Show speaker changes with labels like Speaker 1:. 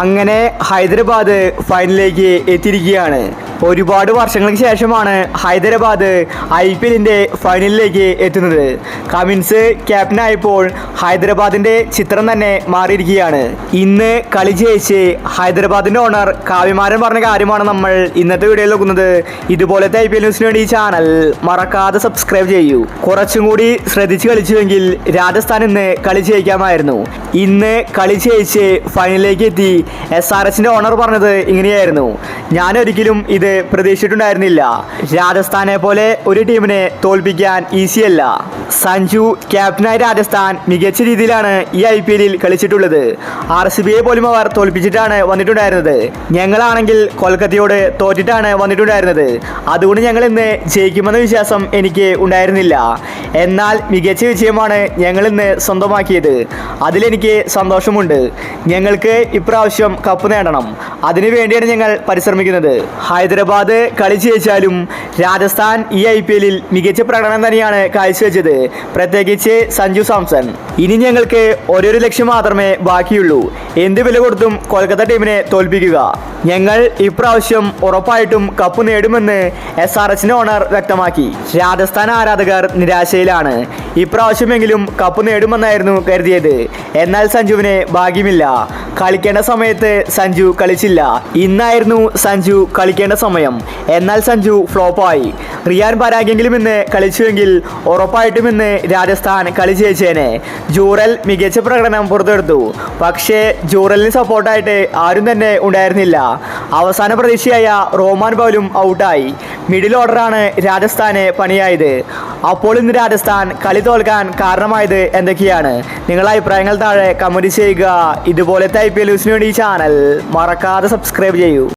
Speaker 1: അങ്ങനെ ഹൈദരാബാദ് ഫൈനലിലേക്ക് എത്തിയിരിക്കുകയാണ്. ഒരുപാട് വർഷങ്ങൾക്ക് ശേഷമാണ് ഹൈദരാബാദ് IPLന്റെ ഫൈനലിലേക്ക് എത്തുന്നത്. കമിൻസ് ക്യാപ്റ്റനായപ്പോൾ ഹൈദരാബാദിന്റെ ചിത്രം തന്നെ മാറിയിരിക്കുകയാണ്. ഇന്ന് കളി ജയിച്ച് ഹൈദരാബാദിന്റെ ഓണർ കാവ്യമാരൻ പറഞ്ഞ കാര്യമാണ് നമ്മൾ ഇന്നത്തെ വീഡിയോയിൽ നോക്കുന്നത്. ഇതുപോലത്തെ IPL ന്യൂസിന് വേണ്ടി ഈ ചാനൽ മറക്കാതെ സബ്സ്ക്രൈബ് ചെയ്യൂ. കുറച്ചും കൂടി ശ്രദ്ധിച്ച് കളിച്ചുവെങ്കിൽ രാജസ്ഥാൻ ഇന്ന് കളി ജയിക്കാമായിരുന്നു. ഇന്ന് കളി ജയിച്ച് ഫൈനലിലേക്ക് എത്തി. SRHന്റെ ഓണർ പറഞ്ഞത് ഇങ്ങനെയായിരുന്നു: ഞാനൊരിക്കലും ഇത് പ്രതീക്ഷിച്ചിട്ടുണ്ടായിരുന്നില്ല. രാജസ്ഥാനെ പോലെ ഒരു ടീമിനെ തോൽപ്പിക്കാൻ ഈസിയല്ല. സഞ്ജു ക്യാപ്റ്റനായ രാജസ്ഥാൻ മികച്ച രീതിയിലാണ് ഈ IPLൽ കളിച്ചിട്ടുള്ളത്. RCBയെ പോലും അവർ തോൽപ്പിച്ചിട്ടാണ് വന്നിട്ടുണ്ടായിരുന്നത്. ഞങ്ങളാണെങ്കിൽ കൊൽക്കത്തയോട് തോറ്റിട്ടാണ് വന്നിട്ടുണ്ടായിരുന്നത്. അതുകൊണ്ട് ഞങ്ങൾ ഇന്ന് ജയിക്കുമെന്ന വിശ്വാസം എനിക്ക് ഉണ്ടായിരുന്നില്ല. എന്നാൽ മികച്ച വിജയമാണ് ഞങ്ങൾ ഇന്ന് സ്വന്തമാക്കിയത്. അതിലെനിക്ക് സന്തോഷമുണ്ട്. ഞങ്ങൾക്ക് ഇപ്രാവശ്യം കപ്പ് നേടണം. അതിനു വേണ്ടിയാണ് ഞങ്ങൾ പരിശ്രമിക്കുന്നത്. ഹൈദരാബാദ് കളി ജയിച്ചാലും രാജസ്ഥാൻ ഈ IPLൽ മികച്ച പ്രകടനം തന്നെയാണ് കാഴ്ചവെച്ചത്, പ്രത്യേകിച്ച് സഞ്ജു സാംസൺ. ഇനി ഞങ്ങൾക്ക് ഒരൊരു ലക്ഷ്യം മാത്രമേ ബാക്കിയുള്ളൂ: എന്ത് വില കൊടുത്തും കൊൽക്കത്ത ടീമിനെ തോൽപ്പിക്കുക. ഞങ്ങൾ ഇപ്രാവശ്യം ഉറപ്പായിട്ടും കപ്പ് നേടുമെന്ന് SRHന്റെ ഓണർ വ്യക്തമാക്കി. രാജസ്ഥാൻ ആരാധകർ നിരാശയിലാണ്. ഇപ്രാവശ്യമെങ്കിലും കപ്പ് നേടുമെന്നായിരുന്നു കരുതിയത്. എന്നാൽ സഞ്ജുവിന് ഭാഗ്യമില്ല. കളിക്കേണ്ട സമയത്ത് സഞ്ജു കളിച്ചില്ല. ഇന്നായിരുന്നു സഞ്ജു കളിക്കേണ്ട സമയം. എന്നാൽ സഞ്ജു ഫ്ലോപ്പായി. റിയാൻ പരാഗെങ്കിലും ഇന്ന് കളിച്ചുവെങ്കിൽ ഉറപ്പായിട്ടും ഇന്ന് രാജസ്ഥാൻ കളി ജയിച്ചേനെ. ജൂറൽ മികച്ച പ്രകടനം പുറത്തെടുത്തു. പക്ഷേ ജൂറലിന് സപ്പോർട്ടായിട്ട് ആരും തന്നെ ഉണ്ടായിരുന്നില്ല. അവസാന പ്രതീക്ഷയായ റോമാൻ പൗലും ഔട്ടായി. മിഡിൽ ഓർഡറാണ് രാജസ്ഥാന് പണിയായത്. അപ്പോൾ ഇന്ന് രാജസ്ഥാൻ കളി തോൽക്കാൻ കാരണമായത് എന്തൊക്കെയാണ്? നിങ്ങളുടെ അഭിപ്രായങ്ങൾ താഴെ കമൻറ്റ് ചെയ്യുക. ഇതുപോലത്തെ IPL ന്യൂസിന് വേണ്ടി ഈ ചാനൽ മറക്കാതെ സബ്സ്ക്രൈബ് ചെയ്യൂ.